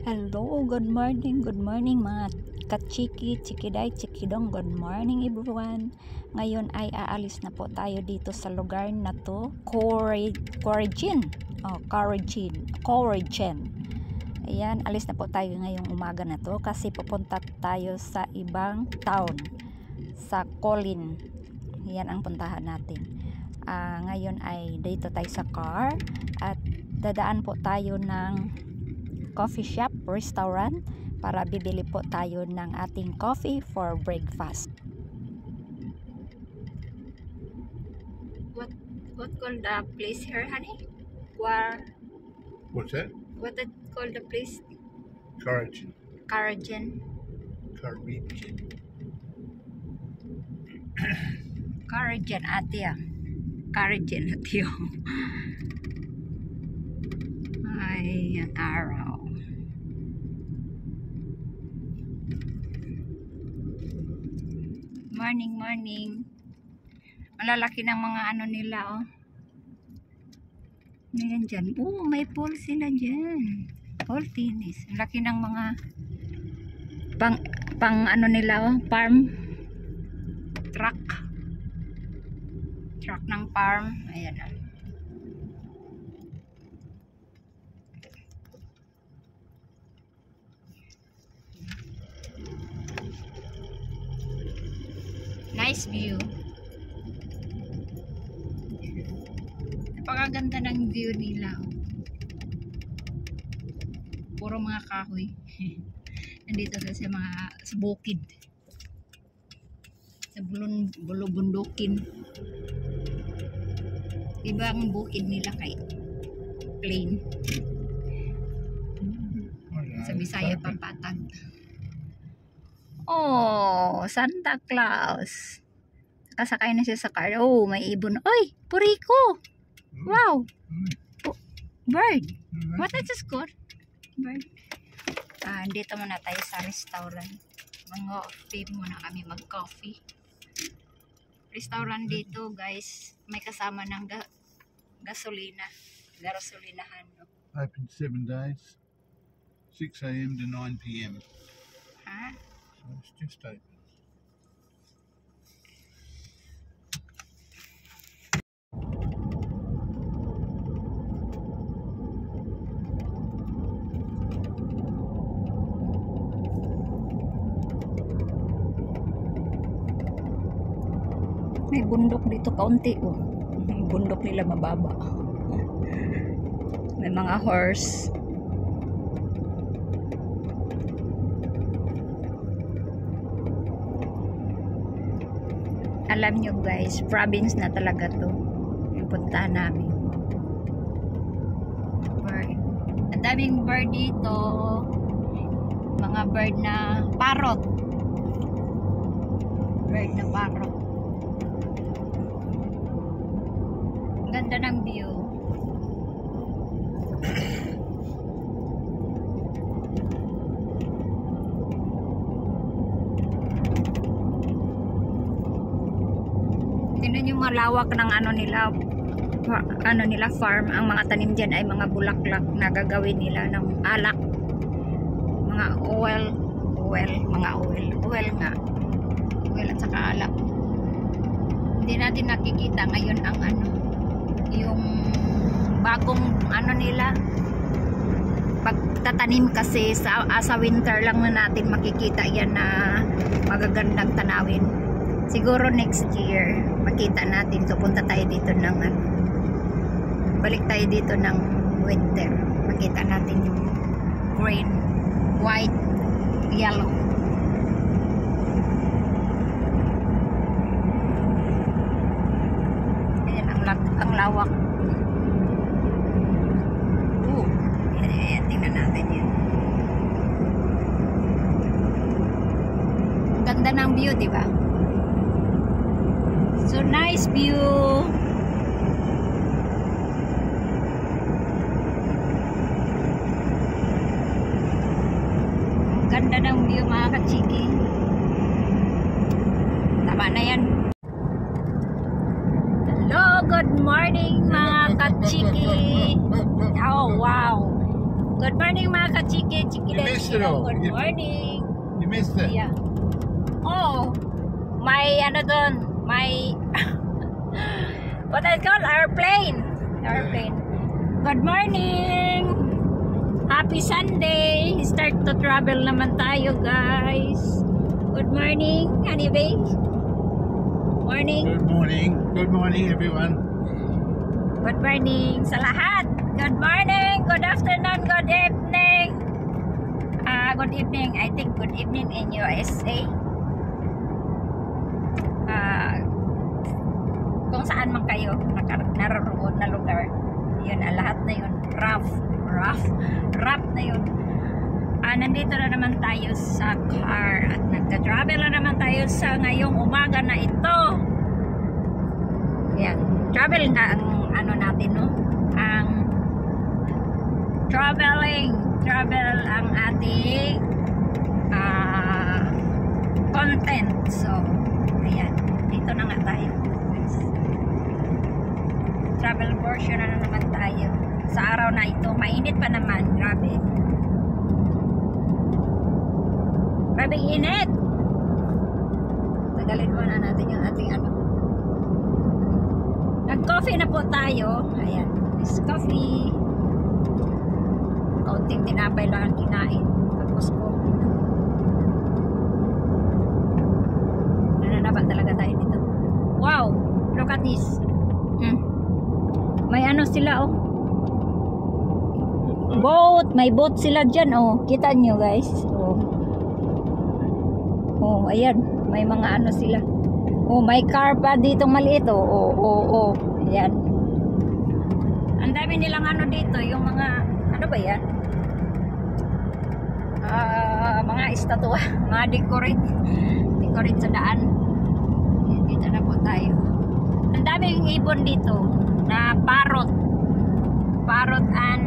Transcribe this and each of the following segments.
Hello, good morning mga kachiki, chikiday, chikidong, good morning everyone. Ngayon ay aalis na po tayo dito sa lugar na to, Coragen. Ayan, alis na po tayo ngayong umaga na to kasi pupunta tayo sa ibang town, sa Colin. Yan ang puntahan natin. Ngayon ay dito tayo sa car at dadaan po tayo ng coffee shop, restaurant para bibili po tayo ng ating coffee for breakfast. What called the place here, honey? What's that? What it called the place? Coragen. Coragen. Coragen ate. Coragen ate. Ay, ang araw. Morning. Malalaki ng mga ano nila, oh. Ayan dyan. Oh, may pool sila dyan. Pool tennis. Ang laki ng mga pang ano nila, oh, farm. Truck ng farm. Ayan, oh. Nice view. Napakaganda ng view nila. Puro mga kahoy. Nandito sa mga sa bukid. Sa bulubundukin. Iba ang bukid nila kay plain. Sa Bisaya Pampatag. Oh, Santa Claus. Kasakay na siya sa car. Oh, may ibon. Oy, puriko. Wow. Bird. What is this called? Bird. Dito muna tayo sa restaurant. Mag-coffee muna kami, mag-coffee. Restaurant dito, guys. May kasama ng gasolina. Gasolinahan. Open 7 days. 6 a.m. to 9 p.m. Ha? So it's just open. May bundok dito kaunti, oh. Yung bundok nila mababa. May mga horse. Alam nyo guys, province na talaga to. Yung puntahan namin. Bird. Ang daming bird dito. Mga bird na parrot. Bird na parrot. Ganda ng view. Tingnan yung malawak ng ano nila farm. Ang mga tanim dyan ay mga bulaklak na gagawin nila ng alak. Mga oil nga. Oil at saka alak. Hindi natin nakikita ngayon ang ano, yung bagong ano nila. Pagtatanim kasi sa winter lang na natin makikita yan na magagandang tanawin. Siguro next year makita natin. So punta tayo dito ng balik tayo dito ng winter. Makita natin yung green, white, yellow. Ayan ang lawak. Ayan, tingnan natin yan. Ang ganda ng view, diba? So nice view. Ganda ng view mga kachiki. Tama na yan. Hello, good morning mga kachiki. Oh wow. Good morning mga kachiki. missed it all. Good morning. You missed it. Yeah. Oh, my ano doon, my what I call airplane. Airplane. Good morning. Happy Sunday. Start to travel naman tayo, guys. Good morning, honey babe. Morning. Good morning. Good morning, everyone. Good morning sa lahat. Good morning, good afternoon, good evening. Good evening. I think good evening in USA. Kung saan man kayo naroon na lugar, yun, lahat na yun rough na yun. Nandito na naman tayo sa car at nagta-travel na naman tayo sa ngayong umaga na ito. Yan, travel na ang ano natin, no? Ang travel ang ating content. So ayan, dito na nga tayo, guys. Travel portion na naman tayo sa araw na ito. Mainit pa naman, grabe init. Tagalin muna natin yung ating ano. Nag-coffee na po tayo. Ayan, this coffee. Kaunting tinapay lang ang kinain. Tapos po nananabat talaga tayo dito. Wow, look at this. May ano sila, oh, boat. May boat sila dyan, oh. Kita nyo, guys. Oh, ayan, may mga ano sila. Oh, may car pa dito maliit, oh. Ayan. Ang dami nilang ano dito, yung mga ano ba yan? Mga estatwa, mga decorate sa daan. Dito na po tayo. Ang daming ibon dito na parrot and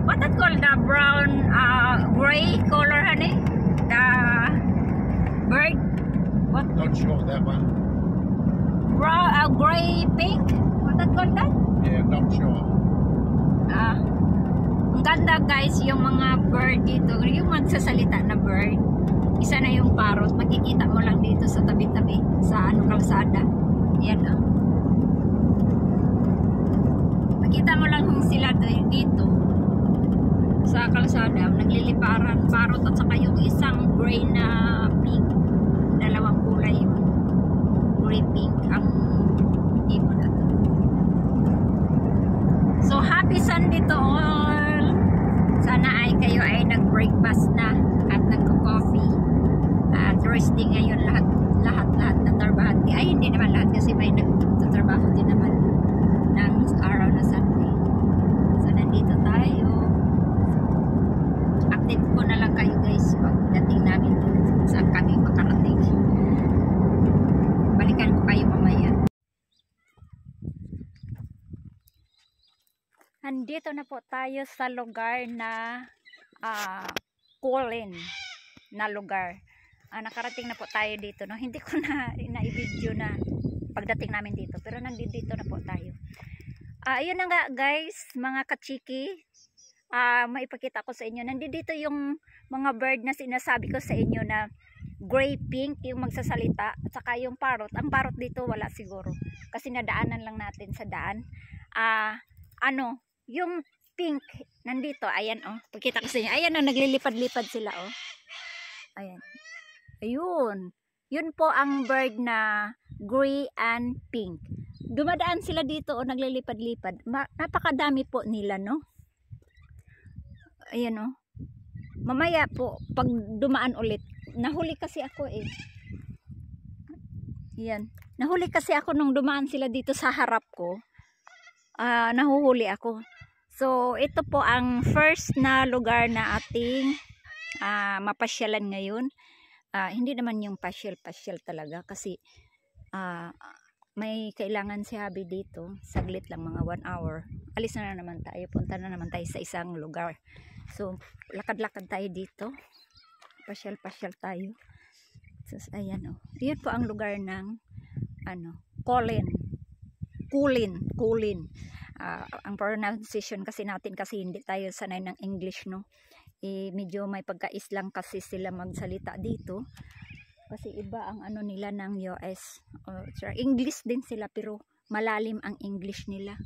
what that called, the brown gray color, honey, the bird, what? Not sure that one. Gray pink, what that called that? Yeah, not sure. Ang ganda, guys, yung mga bird dito, yung magsasalita na bird. Isa na yung parrot, makikita mo lang dito sa tabi-tabi sa ano, kalsada. Yan, oh. Makita mo lang sila dito sa kalsada, nagliliparan, parrot at saka yung isang gray na pink. Dalawang kulay yun. Gray pink ang ibon na to. So, happy Sunday to all. Sana ay kayo ay nag-breakfast na at nagko-coffee. At resting ngayon lahat na trabahante. Ay, hindi naman lahat kasi may nagtatrabaho din naman ng araw na Sunday. So, nandito tayo. Update ko na lang kayo, guys, pagdating namin doon saan kami makarating. Balikan ko kayo mamaya. Nandito na po tayo sa lugar na Colin na lugar. Nakarating na po tayo dito, no? Hindi ko na i-video na pagdating namin dito, pero nandito na po tayo. Ayun na nga, guys, mga kachiki. Maipakita ko sa inyo. Nandito yung mga bird na sinasabi ko sa inyo na gray pink yung magsasalita, at saka yung parrot. Ang parrot dito wala siguro kasi nadaanan lang natin sa daan. Yung pink nandito, ayan, oh. Pakita ko sa inyo. Ayan, oh, naglilipad-lipad sila, oh. Ayan. Ayun. Yun po ang bird na gray and pink. Dumadaan sila dito, oh, naglilipad-lipad. Napakadami po nila, no? Ayan, oh. Mamaya po, pag dumaan ulit, nahuli kasi ako, eh. Ayan. Nahuli kasi ako nung dumaan sila dito sa harap ko. Nahuhuli ako. So, ito po ang first na lugar na ating mapasyalan ngayon. Hindi naman yung pasyal talaga kasi may kailangan si Habi dito. Saglit lang, mga 1 hour. Alis na naman tayo. Punta na naman tayo sa isang lugar. So, lakad-lakad tayo dito. Pasyal-pasyal tayo. So, ayan, oh. Yun po ang lugar ng Colin. Ang pronunciation kasi natin, kasi hindi tayo sanay ng English, no? medyo may pagka-Islam kasi sila magsalita dito. Kasi iba ang ano nila ng US. English din sila pero malalim ang English nila.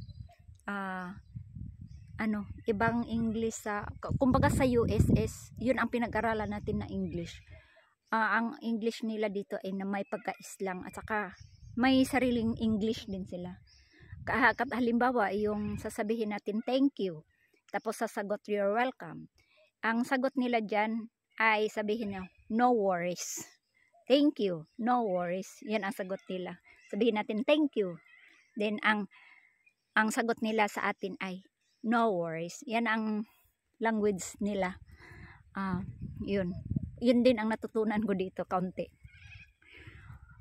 Ibang English sa, kumbaga sa US yun ang pinag-aralan natin na English. Ang English nila dito ay na may pagka-Islang at saka may sariling English din sila. Halimbawa, yung sasabihin natin thank you, tapos sasagot you're welcome. Ang sagot nila dyan ay sabihin nyo, no worries. Thank you, no worries. Yan ang sagot nila. Sabihin natin thank you. Then ang sagot nila sa atin ay no worries. Yan ang language nila. Yun din ang natutunan ko dito kaunti.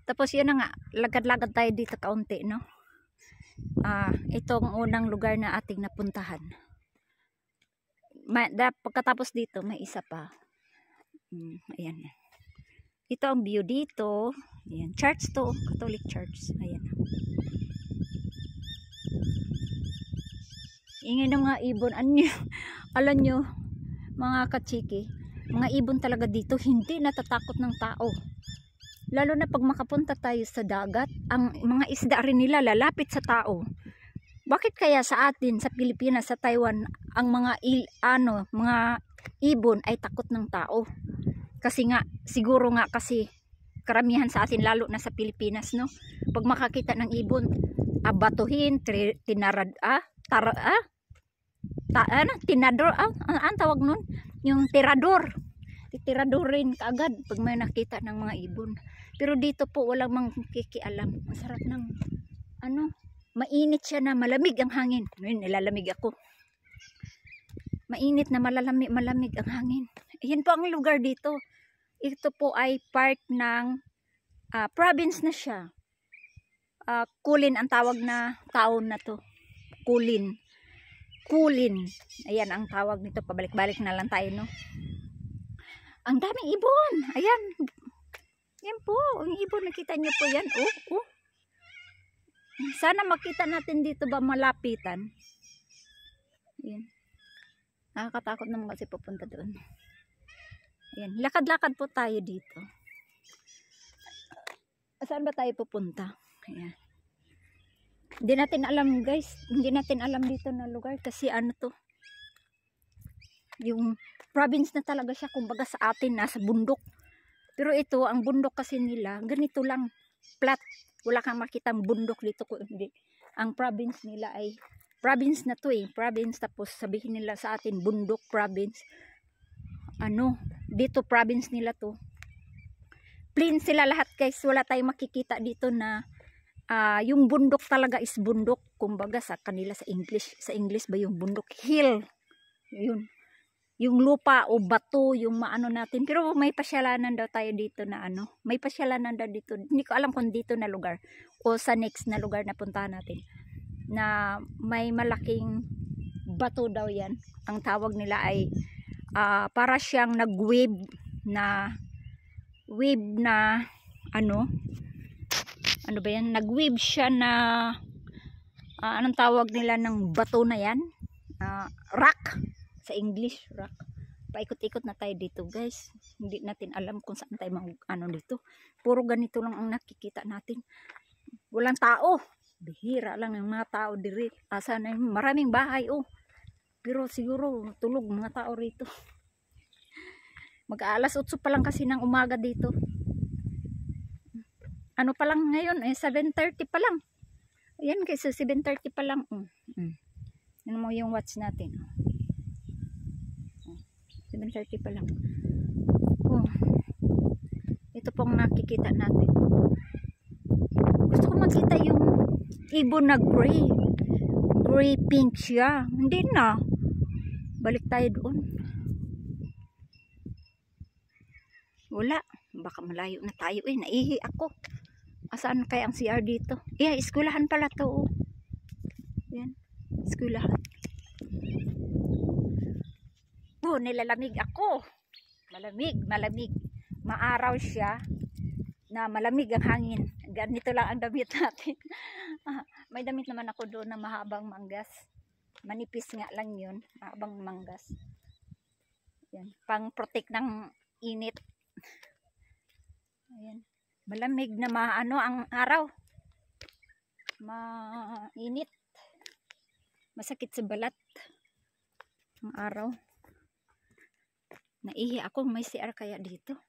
Tapos yun na nga, lagad-lagad tayo dito kaunti, no? Itong unang lugar na ating napuntahan. Pagkatapos dito may isa pa. Ayan. Ito ang view dito. Ayan, church to, Catholic Church. Ayan. Ingay ng mga ibon. Alam nyo, mga kachiki, mga ibon talaga dito hindi natatakot ng tao. Lalo na pag makapunta tayo sa dagat, ang mga isda rin nila lalapit sa tao. Bakit kaya sa atin, sa Pilipinas, sa Taiwan, ang mga ibon ay takot ng tao? Kasi nga, siguro nga kasi karamihan sa atin, lalo na sa Pilipinas, no? Pag makakita ng ibon, batuhin, tinador, ang tawag nun? Yung tirador. Titiradorin kaagad pag may nakita ng mga ibon. Pero dito po walang mangkikialam. Masarap ng mainit siya na malamig ang hangin. Ngayon nilalamig ako. Mainit na malamig ang hangin. Ayan po ang lugar dito. Ito po ay part ng province na siya. Kulin ang tawag na taon na to. Kulin. Ayan ang tawag nito. Pabalik-balik na lang tayo, no? Ang daming ibon. Ayan. Yan po. Ang ibon, nakita niyo po yan. Sana makita natin dito ba malapitan. Ayan. Nakakatakot naman kasi pupunta doon. Ayan. Lakad-lakad po tayo dito. Saan ba tayo pupunta? Ayan. Hindi natin alam, guys. Hindi natin alam dito na lugar. Kasi to. Yung province na talaga siya. Kumbaga sa atin, nasa bundok. Pero ito, ang bundok kasi nila, ganito lang, flat. Wala kang makitang bundok dito. Hindi. Ang province nila ay, province na to province, tapos sabihin nila sa atin, bundok province. Dito province nila to. Plain sila lahat, guys. Wala tayong makikita dito na, yung bundok talaga is bundok. Kumbaga sa kanila sa English ba yung bundok? Hill. Yun. Yung lupa o bato, yung maano natin. Pero may pasyalanan daw tayo dito na may pasyalanan daw dito. Hindi ko alam kung dito na lugar o sa next na lugar na puntahan natin. Na may malaking bato daw yan. Ang tawag nila ay para siyang nag-wave na ano ba yan? Nag-wave siya na anong tawag nila ng bato na yan? Rock. Sa English, rock. Paikot-ikot na tayo dito, guys. Hindi natin alam kung saan tayo dito. Puro ganito lang ang nakikita natin. Walang tao. Bihira lang yung mga tao diri. Sana maraming bahay, Pero siguro tulog mga tao rito. Mag-aalas 8 pa lang kasi ng umaga dito. Pa lang ngayon? 7:30 pa lang. Ayan guys, 7:30 pa lang. Ano mo yung watch natin? 7:30 pa lang. Ito pong nakikita natin. Gusto ko makita yung ibon na gray pink siya. Hindi na. Balik tayo doon. Wala. Baka malayo na tayo. Naihi ako. Asaan kaya ang CR dito? Eskwelahan pala to. Yan. Eskwelahan. Nilalamig ako. Malamig. Maaraw siya na malamig ang hangin. Ganito lang ang damit natin. May damit naman ako doon na mahabang manggas. Manipis nga lang yun. Mahabang manggas. Yan, pang protect ng init. Ayan. Malamig na maano ang araw. Mainit. Masakit sa balat ang araw. Naihi ako, may CR kaya dito.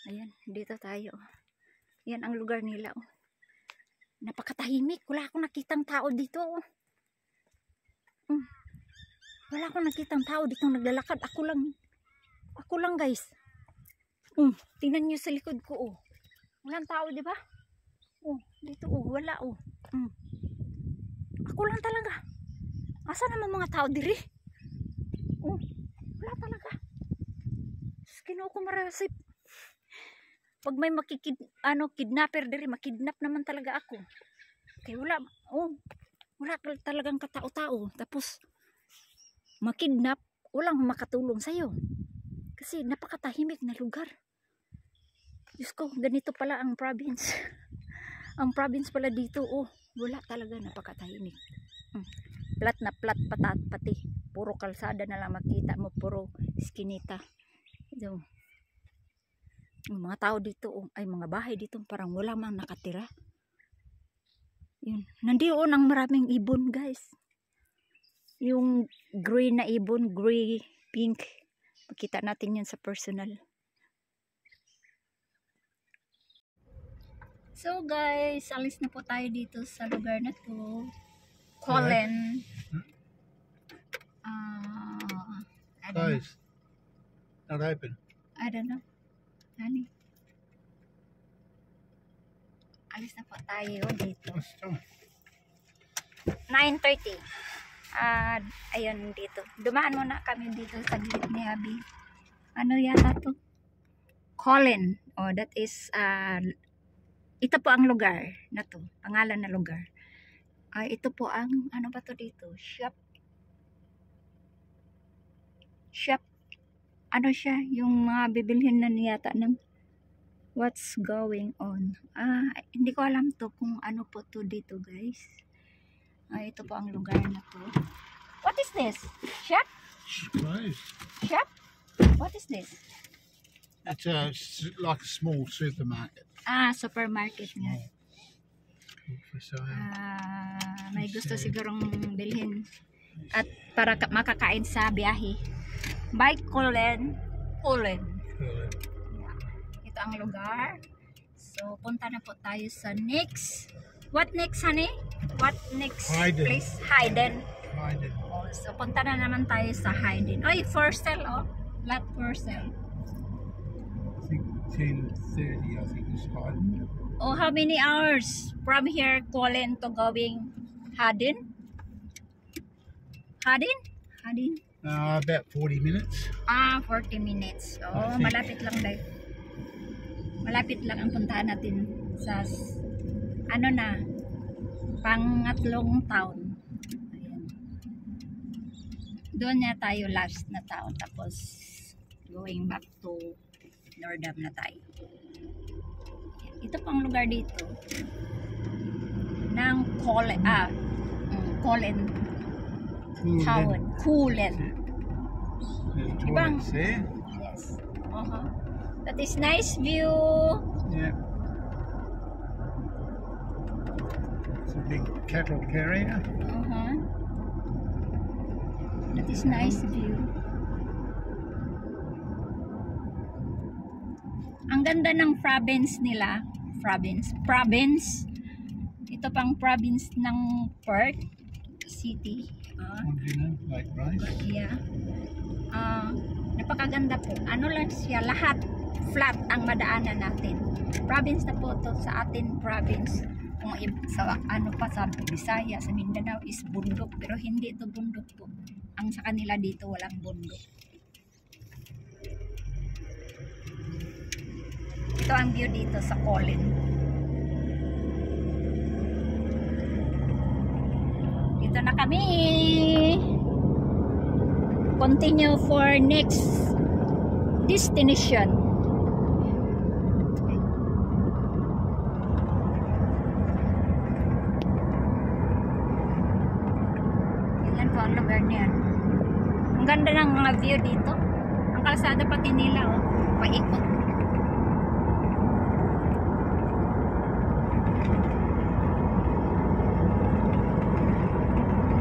Ayan, dito tayo. Yan ang lugar nila. Oh. Napakatahimik. Wala akong nakitang tao dito. Oh. Wala akong nakitang tao dito naglalakad. Ako lang guys. Tingnan nyo sa likod ko. Oh. Walang tao, di ba? Oh, dito wala Ako lang talaga. Asa naman mga tao diri? Wala talaga. Kinuha ko marasip. Pag may kidnapper diri, makidnap naman talaga ako. Kaya wala talagang katao-tao. Tapos makidnap, walang makatulong sa'yo. Kasi napakatahimik na lugar. Diyos ko, ganito pala ang province. Ang province pala dito, wala talaga, napakatahimik. Plat na plat pati. Puro kalsada na lang makita mo, puro skinita. So, yung mga tao dito, ay mga bahay dito, parang wala mang nakatira. Yun. Nandiyon ang maraming ibon, guys. Yung green na ibon, gray, pink. Makita natin yan sa personal. So guys, alis na po tayo dito sa lugar na to. Colin. Closed. Not open. I don't know. Honey. Alis na po tayo dito. 9:30. Ayun dito. Dumaan muna kami dito sa gilid ni Abby. Ano yata to? Colin. Oh, that is ito po ang lugar na to. Pangalan na lugar. Ito po ang ano ba to dito? Shop. Ano siya? Yung mga bibilhin na niyata ng what's going on. Hindi ko alam to kung ano po to dito, guys. Ito po ang lugar na to. What is this? Shop? Closed. Shop? What is this? It's like a small supermarket. Supermarket nga. May gusto sigurong bilhin at para makakain sa biyahe. Bye, Colin. Ito ang lugar. So, punta na po tayo sa next. What next, honey? What next Hayden. place? Hayden. Hayden. So, punta na naman tayo sa Hayden. Oy, for sale, lot for sale. I think 10:30, I think is Hayden. How many hours from here, Colin, to going Hayden? Hayden? About 40 minutes. 40 minutes. Malapit lang dahil. Malapit lang ang puntahan natin sa pangatlong town. Ayan. Doon na tayo last na town. Tapos going back to Nordam na tayo. Ito pang lugar dito ng Colin Town. Colin. Ibang, yes. That is nice view. Yeah. It's a big cattle carrier. That is nice view. Ang ganda ng province nila. Province. Ito pang province ng Perth City. Like rice. Yeah. Napakaganda po. Ano lang siya, lahat flat ang madaanan natin. Province na po to sa atin, province. Kung sa sa Bisaya, sa Mindanao is bundok, pero hindi ito bundok po. Ang sa kanila dito walang bundok. Ito ang view dito sa Colin. Dito na kami. Continue for next destination. Yan po ang lugar niyan. Ang ganda ng mga view dito. kalsada pati nila, oh. Paikot.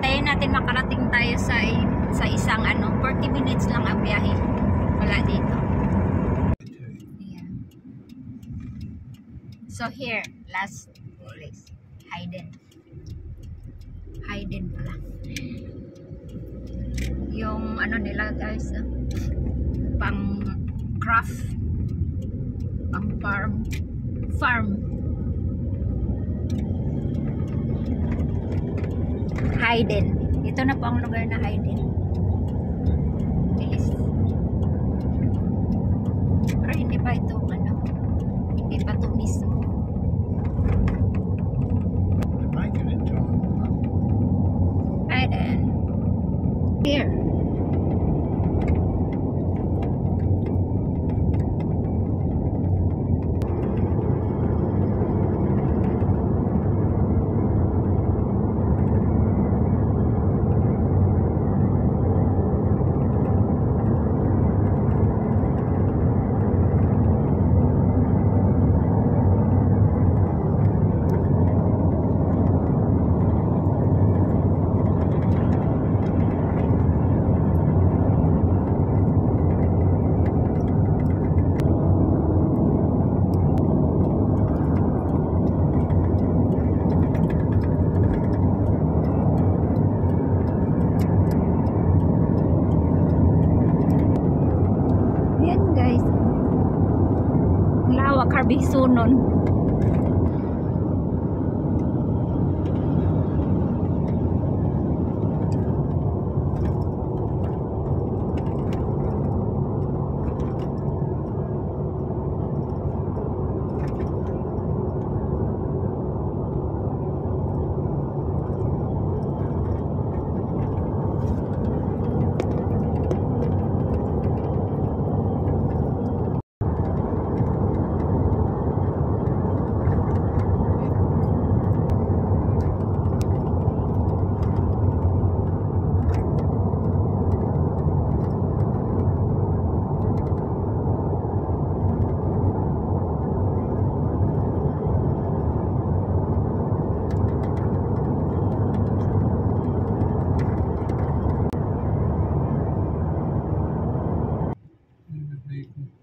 Tayo natin makarating tayo sa isang 40 minutes lang ang biyahe. Wala dito. Yeah. So here, last place. Hayden pala. Yung nila guys, pang craft, pang farm. Hayden. Ito na po ang lugar na Hayden. Bilis. Pero hindi pa ito hindi pa ito mismo. Hayden. Here. Bisunon.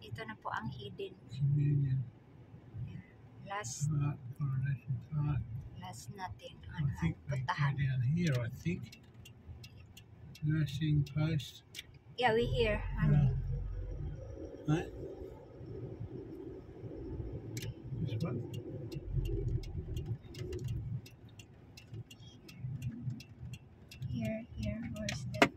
Ito na po ang Hayden. Last natin puntahan. Down here, I think. Nursing post. Yeah, we here, honey. Right? This one. Here, where's the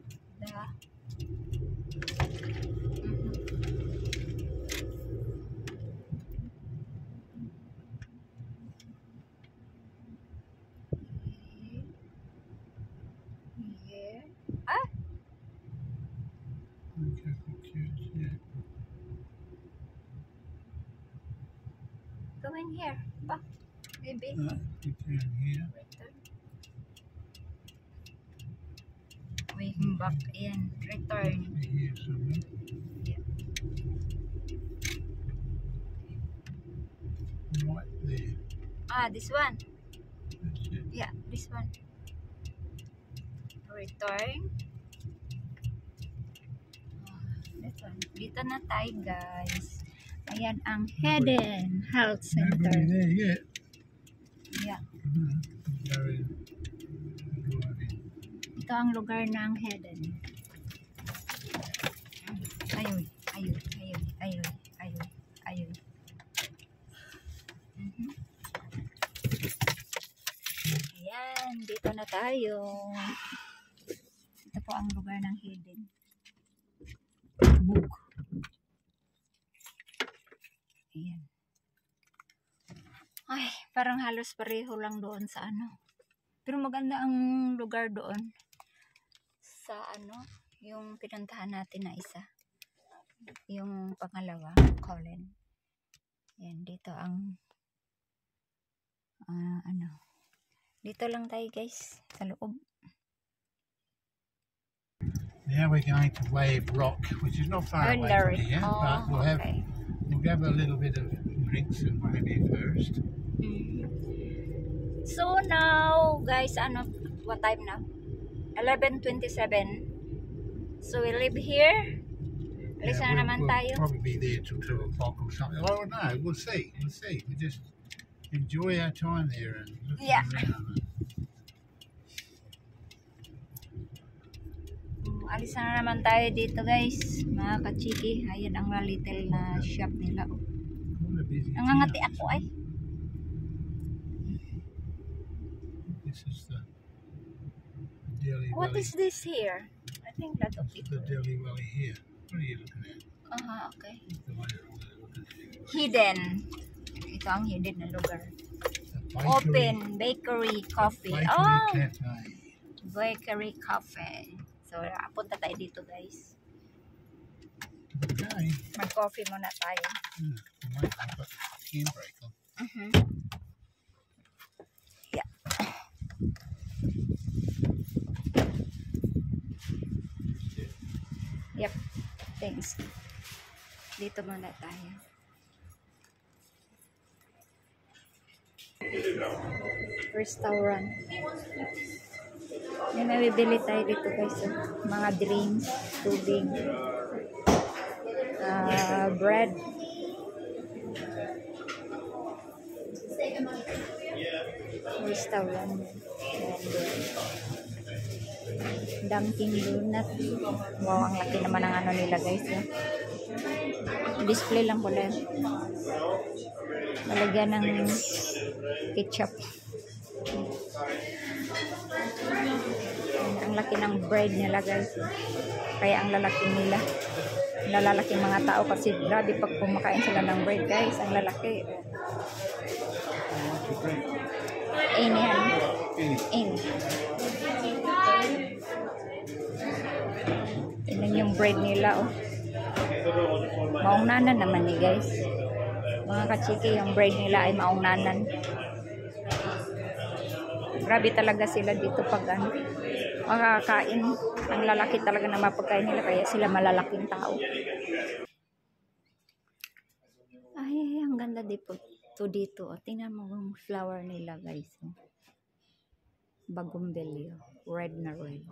Go in here, back, baby. Return here. Going back in, return. Here somewhere. Yeah. Right there. This one. That's it. Yeah, this one. Return. This one. Dito na tayo, guys. Ayan ang Hayden Health Center. Nobody there yet. Yeah. Driving. Ito ang lugar ng Hayden. Ayoy. Ayan, dito na tayo. Ito po ang lugar ng Hayden. Book. Ayan. Ay, parang halos pareho lang doon sa Pero maganda ang lugar doon. Sa yung pinuntahan natin na isa. Yung pangalawa, Colin. Ayan, dito ang dito lang tayo guys, sa loob. Now we're going to Wave Rock, which is not far away from here, but we'll grab a little bit of drinks and maybe first. So now, guys, what time now? 11:27. So we live here. Alis na naman tayo. We'll probably be there till 2 o'clock or something. I don't know. We'll see. We just enjoy our time there and look around. Alis na naman tayo dito, guys. Mga kachiki. Ayan ang little na shop nila. Nangangati ako ay. This is the Delhi What Valley. is this here? I think that's okay. The Delhi Valley here. What are you looking at? Okay. Hidden. Ito ang hidden na lugar. Bakery, Open bakery coffee. cafe. Bakery cafe. So, punta tayo dito, guys. Okay. Mag-coffee muna tayo. I've got handbrake on. Yeah. Yep. Thanks. Dito muna tayo. Restaurant. May mabibili tayo dito, guys. Mga drinks, tubig, bread. Restaurant. Dunkin Donut. Wow, ang laki naman ng ano nila, guys. Display lang pala. Malagyan ng ketchup. Ang laki ng bread nila, guys. Kaya ang lalaki nila. Lalalaking mga tao kasi grabe pag kumakain sila ng bread, guys. Ang lalaki. Ini yan. Ini. Tingnan yung bread nila, oh. Maungnanan naman ni, guys. Mga kachiki, yung bread nila ay maungnanan. Grabe talaga sila dito pag makakain. Ang lalaki talaga na mapagkain nila, kaya sila malalaking tao. Ay, ang ganda dito dito. Tingnan mo yung flower nila, guys. Bougainvillea. Red na red.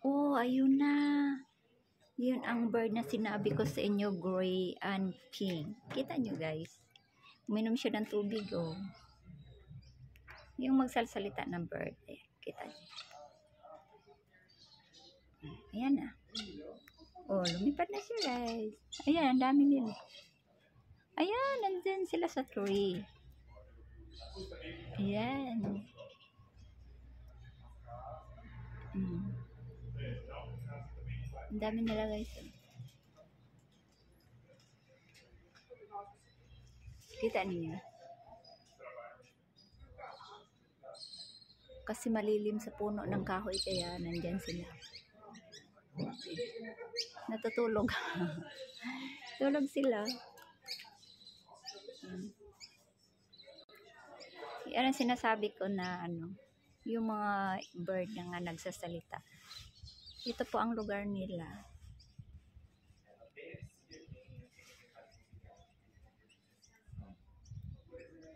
Oh, ayun na. Yun ang bird na sinabi ko sa inyo, gray and pink. Kita nyo, guys. Uminom siya ng tubig, oh. Yung magsalsalita ng bird. Ayan, kita nyo. Ayan na. Oh, lumipad na siya, guys. Ayan, ang dami nila. Ayan, nandun sila sa tree. Ayan. Ang dami nila, guys. Kita niyo. Kasi malilim sa puno ng kahoy, kaya nandyan sila. Natutulog. Tulog sila. Yan ang sinasabi ko na yung mga bird na nga nagsasalita. Ito po ang lugar nila.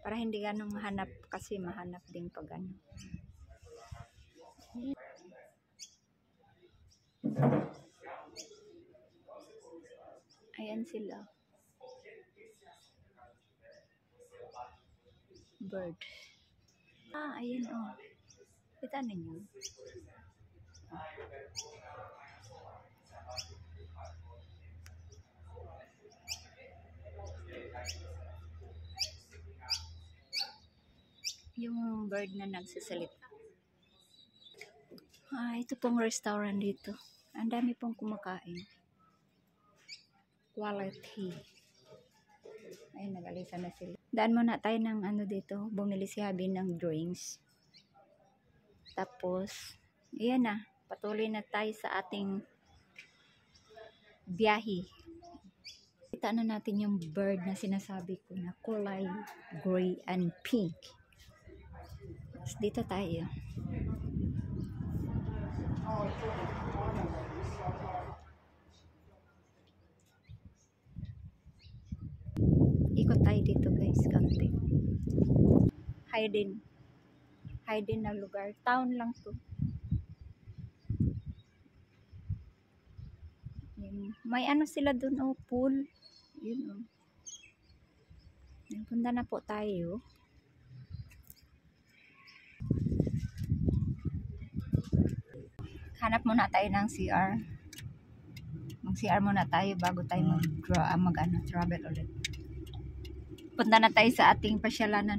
Para hindi ganong mahanap, kasi mahanap din pag Ayan sila. Bird. Ayan, oh. Kita ninyo. Yung bird na nagsasalita. Ito pong restaurant dito. Ang dami pong kumakain. Quality. Ay, nag-alisa na sila. Daan muna tayo ng dito. Bumili si Habi ng drinks. Tapos, iyan na. Patuloy na tayo sa ating biyahe. Kita na natin yung bird na sinasabi ko na kulay gray and pink. Tapos dito tayo. Ikot tayo dito guys, konti. Hidden na lugar. Town lang to. Yun. May ano sila dun, oh, pool. Yun, oh. Punta na po tayo. Hanap muna tayo ng CR. Mag-CR muna tayo bago tayo travel ulit. Punta na tayo sa ating pasyalanan.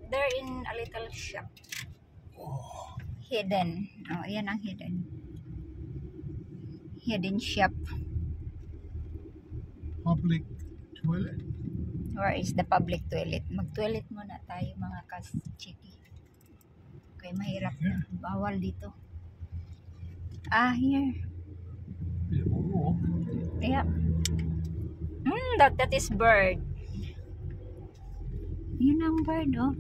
They're in a little shop. Hidden. Oh, ayan ang hidden. Hidden shop. Public toilet. Where is the public toilet? Mag-toilet muna tayo mga kas-chiki. Okay, mahirap na. Bawal dito. Ah, here. Bit of a walk. Yeah. That is bird. Yun ang bird, oh.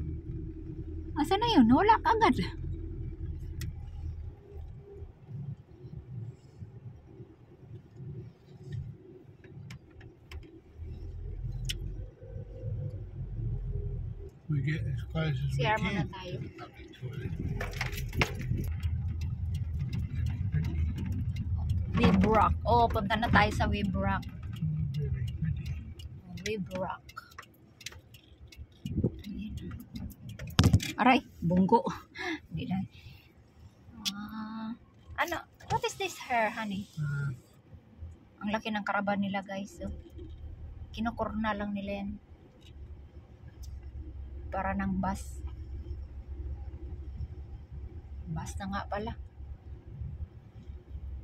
Asa na yun? Wala agad. We get as close as we CR muna can. tayo. Public toilet. Wave Rock. Oh, punta na tayo sa Wave Rock. Very pretty. Wave Rock. Aray, bunggo. Hindi na. Ano? What is this hair, honey? Ang laki ng karaban nila, guys. So, kinukurna lang nila yan. Para ng bus. Bus na nga pala.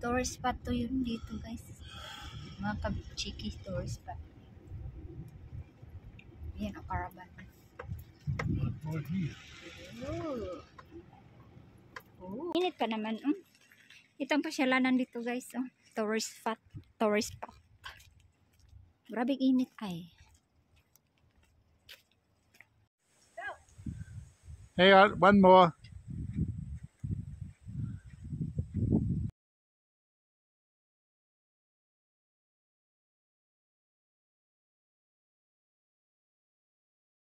Tourist spot to yun dito, guys. Mga ka-chiki tourist spot. Yan ang caravan. Right here. Init pa naman. Itong pasyalanan dito, guys. Tourist spot. Tourist spot. Grabe init ay. Hang on, one more.